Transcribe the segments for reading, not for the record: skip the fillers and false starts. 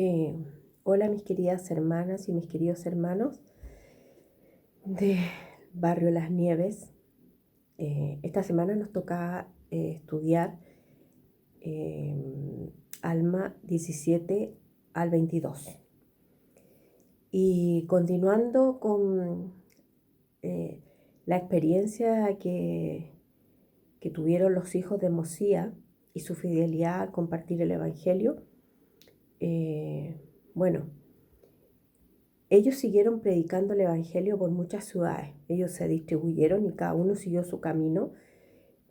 Eh, Hola mis queridas hermanas y mis queridos hermanos de Barrio Las Nieves. Esta semana nos toca estudiar Alma 17 al 22. Y continuando con la experiencia que tuvieron los hijos de Mosía y su fidelidad al compartir el Evangelio, bueno, ellos siguieron predicando el Evangelio por muchas ciudades. Ellos se distribuyeron y cada uno siguió su camino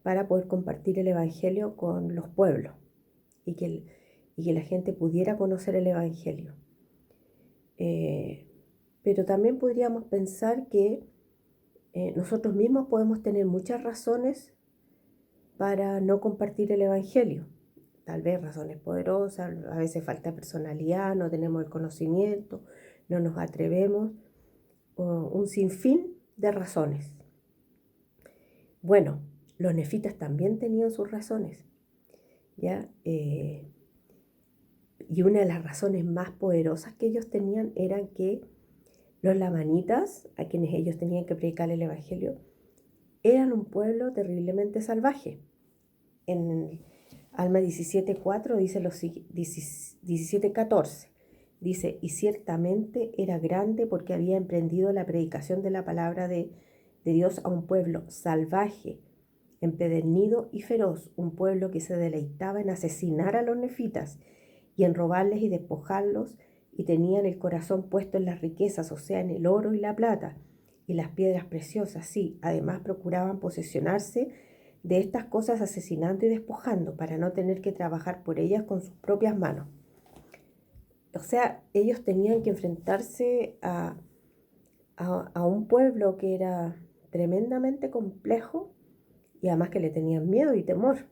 para poder compartir el Evangelio con los pueblos y que la gente pudiera conocer el Evangelio. Pero también podríamos pensar que nosotros mismos podemos tener muchas razones para no compartir el Evangelio. Tal vez razones poderosas, a veces falta personalidad, no tenemos el conocimiento, no nos atrevemos, un sinfín de razones. Bueno, los nefitas también tenían sus razones, ¿ya? Y una de las razones más poderosas que ellos tenían eran que los lamanitas, a quienes ellos tenían que predicar el Evangelio, eran un pueblo terriblemente salvaje. En Alma 17:4 dice 17:14. Dice, y ciertamente era grande porque había emprendido la predicación de la palabra de Dios a un pueblo salvaje, empedernido y feroz, un pueblo que se deleitaba en asesinar a los nefitas y en robarles y despojarlos, y tenían el corazón puesto en las riquezas, o sea, en el oro y la plata y las piedras preciosas. Sí, además procuraban posesionarse de estas cosas asesinando y despojando para no tener que trabajar por ellas con sus propias manos. O sea, ellos tenían que enfrentarse a un pueblo que era tremendamente complejo y además que le tenían miedo y temor.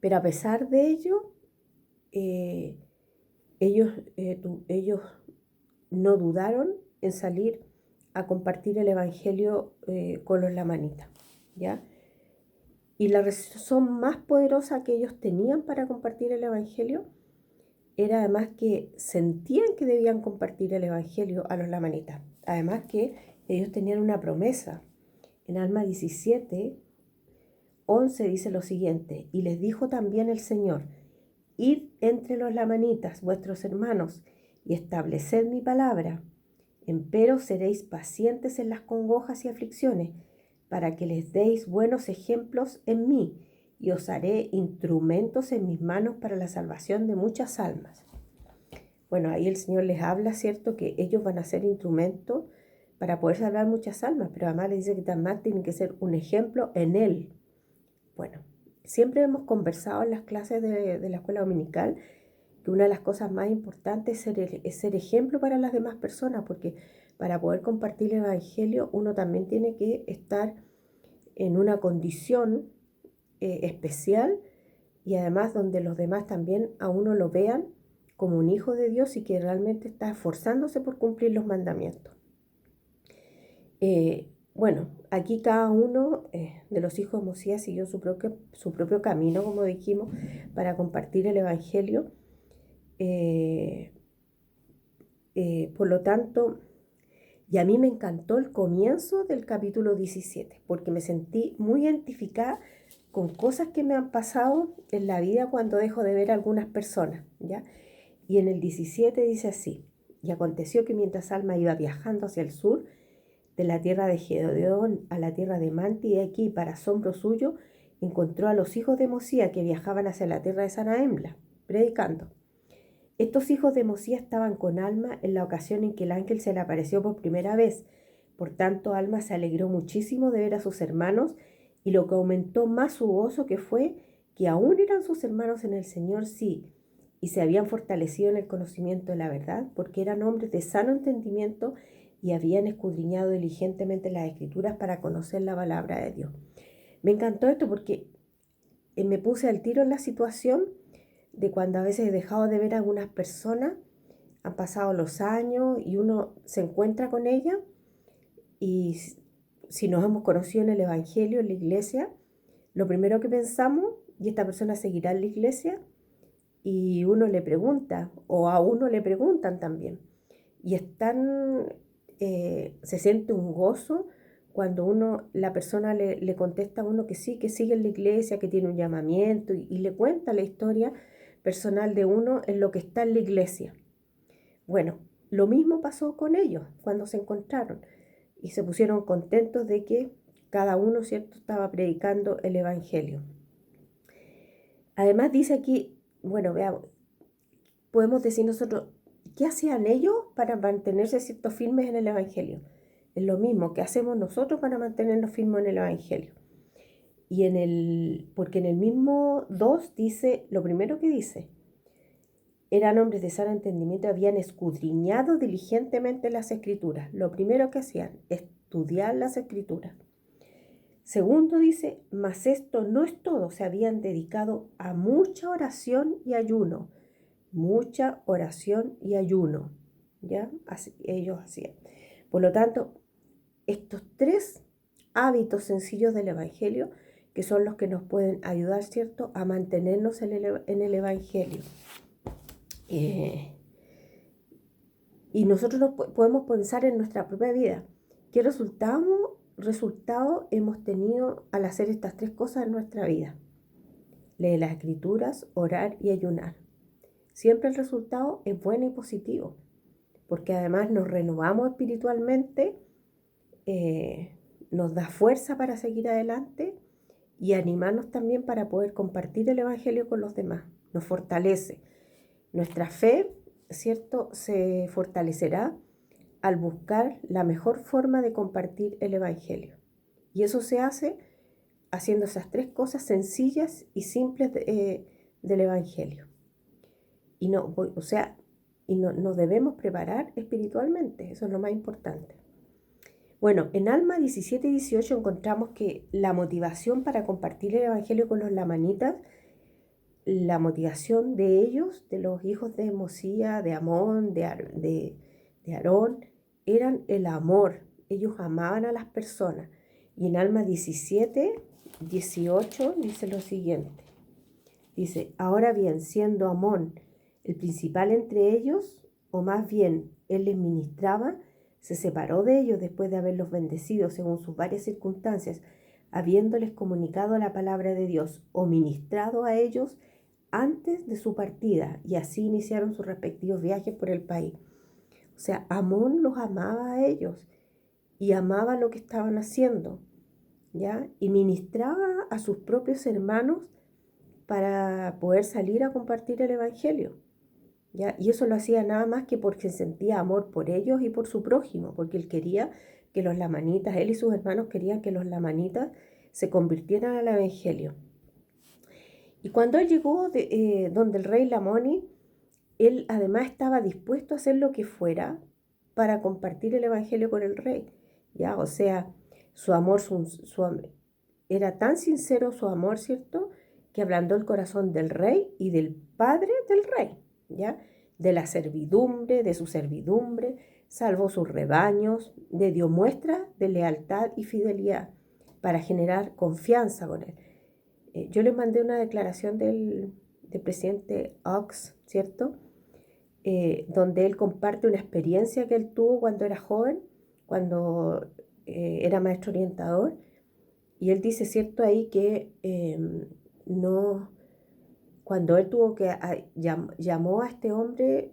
Pero a pesar de ello, ellos no dudaron en salir a compartir el Evangelio con los lamanitas, ¿ya? Y la razón más poderosa que ellos tenían para compartir el Evangelio era además que sentían que debían compartir el Evangelio a los lamanitas. Además que ellos tenían una promesa. En Alma 17:11 dice lo siguiente, y les dijo también el Señor, id entre los lamanitas, vuestros hermanos, y estableced mi palabra. Empero seréis pacientes en las congojas y aflicciones, para que les deis buenos ejemplos en mí, y os haré instrumentos en mis manos para la salvación de muchas almas. Bueno, ahí el Señor les habla, ¿cierto?, que ellos van a ser instrumentos para poder salvar muchas almas, pero además les dice que también tienen que ser un ejemplo en Él. Bueno, siempre hemos conversado en las clases de la escuela dominical que una de las cosas más importantes es ser ejemplo para las demás personas, porque para poder compartir el Evangelio uno también tiene que estar en una condición especial y además donde los demás también a uno lo vean como un hijo de Dios y que realmente está esforzándose por cumplir los mandamientos. Bueno, aquí cada uno de los hijos de Mosías siguió su propio camino, como dijimos, para compartir el Evangelio. Por lo tanto, y a mí me encantó el comienzo del capítulo 17, porque me sentí muy identificada con cosas que me han pasado en la vida cuando dejo de ver a algunas personas, ¿ya? Y en el 17 dice así, y aconteció que mientras Alma iba viajando hacia el sur, de la tierra de Gedeón a la tierra de Manti, y aquí, para asombro suyo, encontró a los hijos de Mosía que viajaban hacia la tierra de Sanaembla, predicando. Estos hijos de Mosía estaban con Alma en la ocasión en que el ángel se le apareció por primera vez. Por tanto, Alma se alegró muchísimo de ver a sus hermanos, y lo que aumentó más su gozo que fue que aún eran sus hermanos en el Señor, sí, y se habían fortalecido en el conocimiento de la verdad, porque eran hombres de sano entendimiento y habían escudriñado diligentemente las Escrituras para conocer la palabra de Dios. Me encantó esto porque me puse al tiro en la situación de cuando a veces he dejado de ver a algunas personas, han pasado los años y uno se encuentra con ellas y si nos hemos conocido en el Evangelio, en la iglesia, lo primero que pensamos, ¿y esta persona seguirá en la iglesia? y uno le pregunta, o a uno le preguntan también, y se siente un gozo cuando la persona le contesta a uno que sí, que sigue en la iglesia, que tiene un llamamiento, y le cuenta la historia personal de uno en lo que está en la iglesia. Bueno, lo mismo pasó con ellos cuando se encontraron y se pusieron contentos de que cada uno, ¿cierto?, estaba predicando el evangelio. Además dice aquí, bueno, veamos, podemos decir nosotros, ¿qué hacían ellos para mantenerse, ¿cierto?, firmes en el evangelio? Es lo mismo que hacemos nosotros para mantenernos firmes en el evangelio. Porque en el mismo 2 dice, lo primero que dice, eran hombres de sano entendimiento, habían escudriñado diligentemente las escrituras. Lo primero que hacían, estudiar las escrituras. Segundo dice, mas esto no es todo, se habían dedicado a mucha oración y ayuno. Mucha oración y ayuno, ¿ya? Así, ellos hacían. Por lo tanto, estos 3 hábitos sencillos del Evangelio, que son los que nos pueden ayudar, ¿cierto?, a mantenernos en el Evangelio. Y nosotros podemos pensar en nuestra propia vida. ¿Qué resultado hemos tenido al hacer estas 3 cosas en nuestra vida? Leer las escrituras, orar y ayunar. Siempre el resultado es bueno y positivo, porque además nos renovamos espiritualmente, nos da fuerza para seguir adelante y animarnos también para poder compartir el Evangelio con los demás. Nos fortalece. Nuestra fe, ¿cierto?, se fortalecerá al buscar la mejor forma de compartir el Evangelio. Y eso se hace haciendo esas 3 cosas sencillas y simples del Evangelio. Nos debemos preparar espiritualmente, eso es lo más importante. Bueno, en Alma 17 y 18 encontramos que la motivación para compartir el Evangelio con los lamanitas, la motivación de ellos, de los hijos de Mosía, de Amón, de Aarón, eran el amor. Ellos amaban a las personas. Y en Alma 17, 18 dice lo siguiente. Dice, ahora bien, siendo Amón el principal entre ellos, o más bien él les ministraba, se separó de ellos después de haberlos bendecido según sus varias circunstancias, habiéndoles comunicado la palabra de Dios o ministrado a ellos antes de su partida, y así iniciaron sus respectivos viajes por el país. O sea, Amón los amaba a ellos y amaba lo que estaban haciendo, ¿ya? Y ministraba a sus propios hermanos para poder salir a compartir el Evangelio, ¿ya? Y eso lo hacía nada más que porque sentía amor por ellos y por su prójimo, porque él quería que los lamanitas, él y sus hermanos querían que los lamanitas se convirtieran al Evangelio. Y cuando él llegó donde el rey Lamoni, él además estaba dispuesto a hacer lo que fuera para compartir el Evangelio con el rey, ¿ya? O sea, su amor era tan sincero su amor, ¿cierto?, que ablandó el corazón del rey y del padre del rey, ¿ya? De la servidumbre, de su servidumbre, salvó sus rebaños, le dio muestra de lealtad y fidelidad para generar confianza con él. Yo les mandé una declaración del presidente Ox, ¿cierto?, donde él comparte una experiencia que él tuvo cuando era joven, cuando era maestro orientador, y él dice, ¿cierto?, ahí que cuando él llamó a este hombre,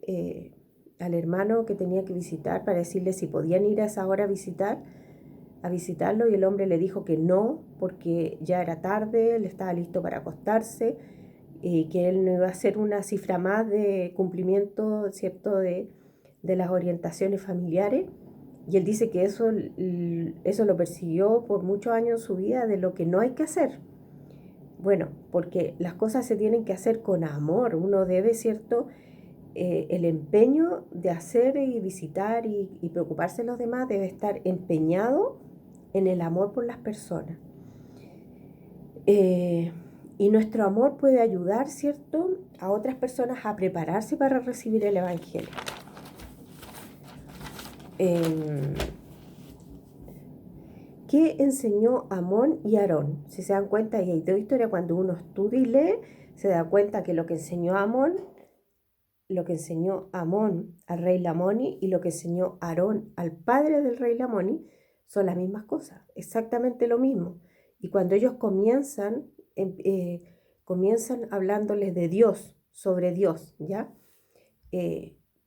al hermano que tenía que visitar, para decirle si podían ir a esa hora a visitarlo, y el hombre le dijo que no, porque ya era tarde, él estaba listo para acostarse, y que él no iba a hacer una cifra más de cumplimiento, ¿cierto?, de las orientaciones familiares. Y él dice que eso lo persiguió por muchos años en su vida, de lo que no hay que hacer. Bueno, porque las cosas se tienen que hacer con amor. Uno debe, ¿cierto?, el empeño de hacer y visitar y preocuparse de los demás debe estar empeñado en el amor por las personas. Y nuestro amor puede ayudar, ¿cierto?, a otras personas a prepararse para recibir el Evangelio. ¿Qué enseñó Amón y Aarón? Si se dan cuenta, y hay dos historias, cuando uno estudia y lee, se da cuenta que lo que enseñó Amón al rey Lamoni y lo que enseñó Aarón al padre del rey Lamoni son las mismas cosas, exactamente lo mismo. Y cuando ellos comienzan hablándoles de Dios, sobre Dios, ¿ya?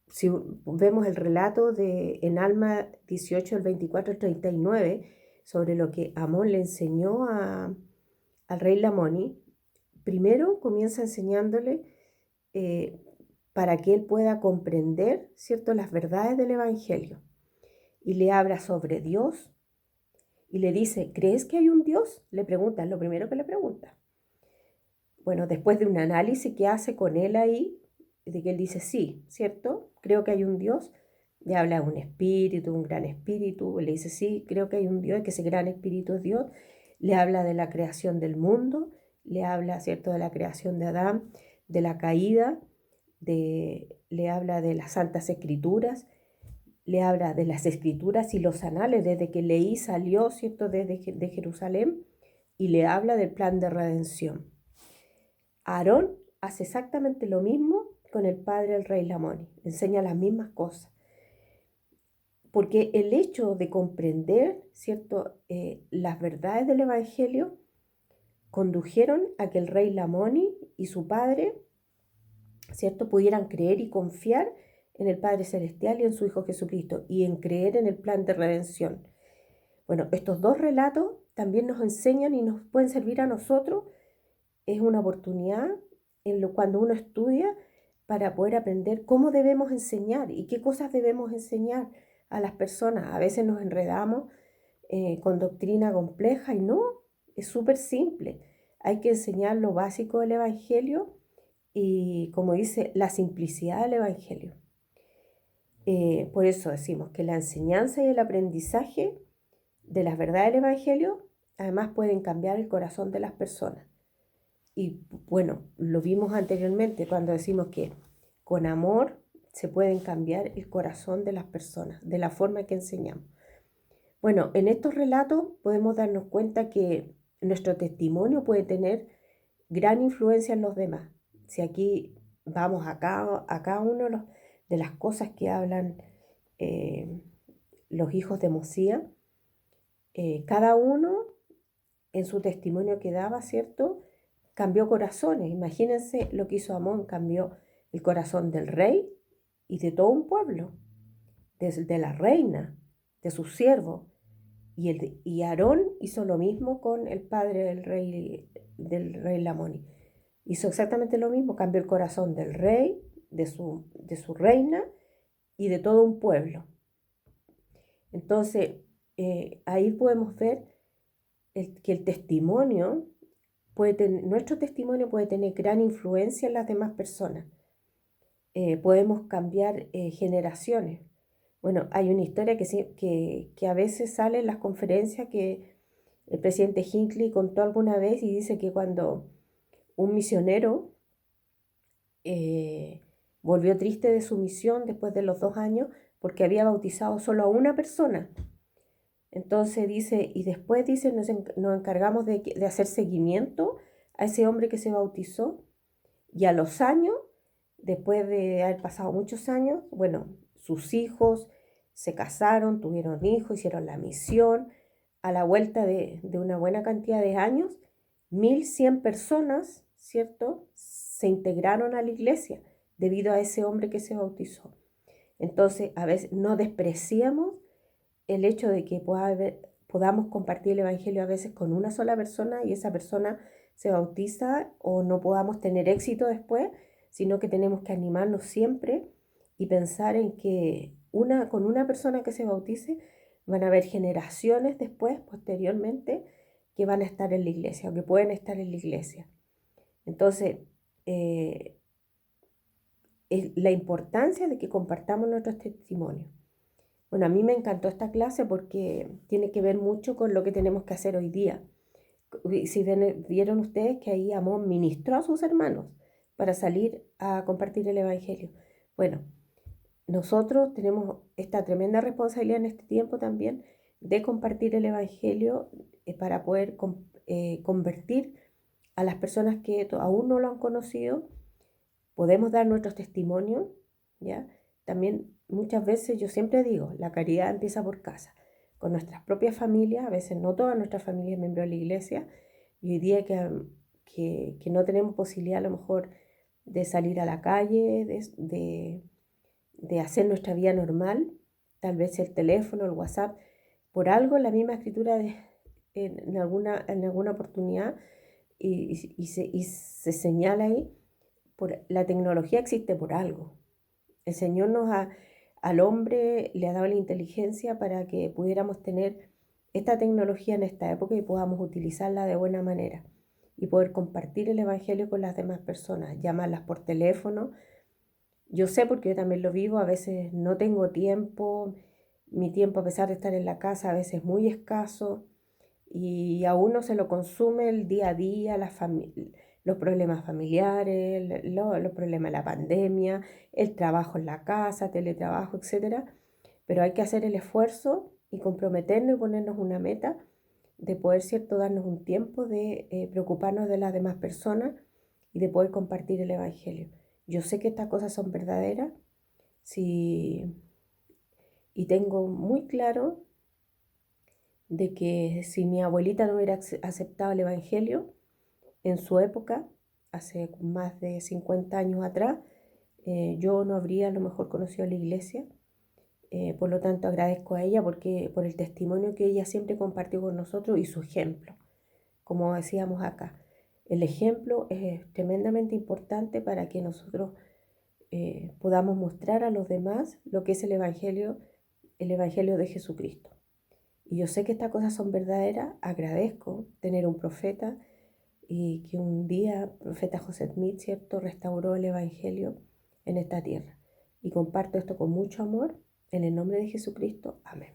Si vemos el relato en Alma 18, el 24 al 39, sobre lo que Amón le enseñó al rey Lamoni, primero comienza enseñándole para que él pueda comprender, ¿cierto?, las verdades del Evangelio. Y le habla sobre Dios y le dice, ¿crees que hay un Dios? Le pregunta, es lo primero que le pregunta. Bueno, después de un análisis que hace con él ahí, de que él dice, sí, ¿cierto? Creo que hay un Dios. Le habla de un espíritu, un gran espíritu. Le dice, sí, creo que hay un Dios, que ese gran espíritu es Dios. Le habla de la creación del mundo. Le habla, ¿cierto?, de la creación de Adán, de la caída. Le habla de las Santas Escrituras. Le habla de las Escrituras y los anales, desde que Leí salió, ¿cierto?, de Jerusalén. Y le habla del plan de redención. Aarón hace exactamente lo mismo con el padre del rey Lamoni, enseña las mismas cosas. Porque el hecho de comprender, ¿cierto?, las verdades del Evangelio condujeron a que el rey Lamoni y su padre, ¿cierto?, pudieran creer y confiar en el Padre Celestial y en su Hijo Jesucristo, y en creer en el plan de redención. Bueno, estos dos relatos también nos enseñan y nos pueden servir a nosotros. Es una oportunidad cuando uno estudia para poder aprender cómo debemos enseñar y qué cosas debemos enseñar a las personas. A veces nos enredamos con doctrina compleja y no, es súper simple. Hay que enseñar lo básico del Evangelio y, como dice, la simplicidad del Evangelio. Por eso decimos que la enseñanza y el aprendizaje de las verdades del Evangelio además pueden cambiar el corazón de las personas. Y bueno, lo vimos anteriormente cuando decimos que con amor se pueden cambiar el corazón de las personas, de la forma que enseñamos. Bueno, en estos relatos podemos darnos cuenta que nuestro testimonio puede tener gran influencia en los demás. Si aquí vamos a cada uno de las cosas que hablan los hijos de Mosía, cada uno en su testimonio que daba, ¿cierto?, cambió corazones. Imagínense lo que hizo Amón, cambió el corazón del rey y de todo un pueblo, de la reina, de sus siervos. Y Aarón hizo lo mismo con el padre del rey Lamoni. Hizo exactamente lo mismo, cambió el corazón del rey, de su reina y de todo un pueblo. Entonces, ahí podemos ver que el testimonio nuestro testimonio puede tener gran influencia en las demás personas. Podemos cambiar generaciones. Bueno, hay una historia que a veces sale en las conferencias que el presidente Hinckley contó alguna vez, y dice que cuando un misionero volvió triste de su misión después de los 2 años porque había bautizado solo a una persona. Entonces dice, y después dice, nos encargamos de hacer seguimiento a ese hombre que se bautizó, y a los años, después de haber pasado muchos años, bueno, sus hijos se casaron, tuvieron hijos, hicieron la misión. A la vuelta de una buena cantidad de años, 1.100 personas, ¿cierto?, se integraron a la iglesia debido a ese hombre que se bautizó. Entonces, a veces no despreciamos el hecho de que podamos compartir el Evangelio a veces con una sola persona y esa persona se bautiza, o no podamos tener éxito después, sino que tenemos que animarnos siempre y pensar en que con una persona que se bautice van a haber generaciones después, posteriormente, que van a estar en la iglesia o que pueden estar en la iglesia. Entonces, es la importancia de que compartamos nuestros testimonios. Bueno, a mí me encantó esta clase porque tiene que ver mucho con lo que tenemos que hacer hoy día. Si vieron ustedes que ahí Amón ministró a sus hermanos para salir a compartir el Evangelio. Bueno, nosotros tenemos esta tremenda responsabilidad en este tiempo también de compartir el Evangelio para poder convertir a las personas que aún no lo han conocido, podemos dar nuestros testimonios, ¿ya? También muchas veces yo siempre digo, la caridad empieza por casa, con nuestras propias familias, a veces no toda nuestra familia es miembro de la iglesia, y hoy día que no tenemos posibilidad a lo mejor de salir a la calle, de hacer nuestra vida normal, tal vez el teléfono, el WhatsApp, por algo la misma escritura en alguna oportunidad y se señala ahí, la tecnología existe por algo. El Señor al hombre le ha dado la inteligencia para que pudiéramos tener esta tecnología en esta época y podamos utilizarla de buena manera y poder compartir el Evangelio con las demás personas, llamarlas por teléfono. Yo sé porque yo también lo vivo, a veces no tengo tiempo, mi tiempo a pesar de estar en la casa a veces es muy escaso y a uno se lo consume el día a día, los problemas familiares, los problemas de la pandemia, el trabajo en la casa, teletrabajo, etcétera. Pero hay que hacer el esfuerzo y comprometernos y ponernos una meta de poder, cierto, darnos un tiempo de preocuparnos de las demás personas y de poder compartir el Evangelio. Yo sé que estas cosas son verdaderas sí, y tengo muy claro de que si mi abuelita no hubiera aceptado el Evangelio en su época, hace más de 50 años atrás, yo no habría a lo mejor conocido la iglesia. Por lo tanto, agradezco a ella por el testimonio que ella siempre compartió con nosotros y su ejemplo. Como decíamos acá, el ejemplo es tremendamente importante para que nosotros podamos mostrar a los demás lo que es el Evangelio de Jesucristo. Y yo sé que estas cosas son verdaderas, agradezco tener un profeta y que un día el profeta José Smith, ¿cierto?, restauró el Evangelio en esta tierra. Y comparto esto con mucho amor, en el nombre de Jesucristo. Amén.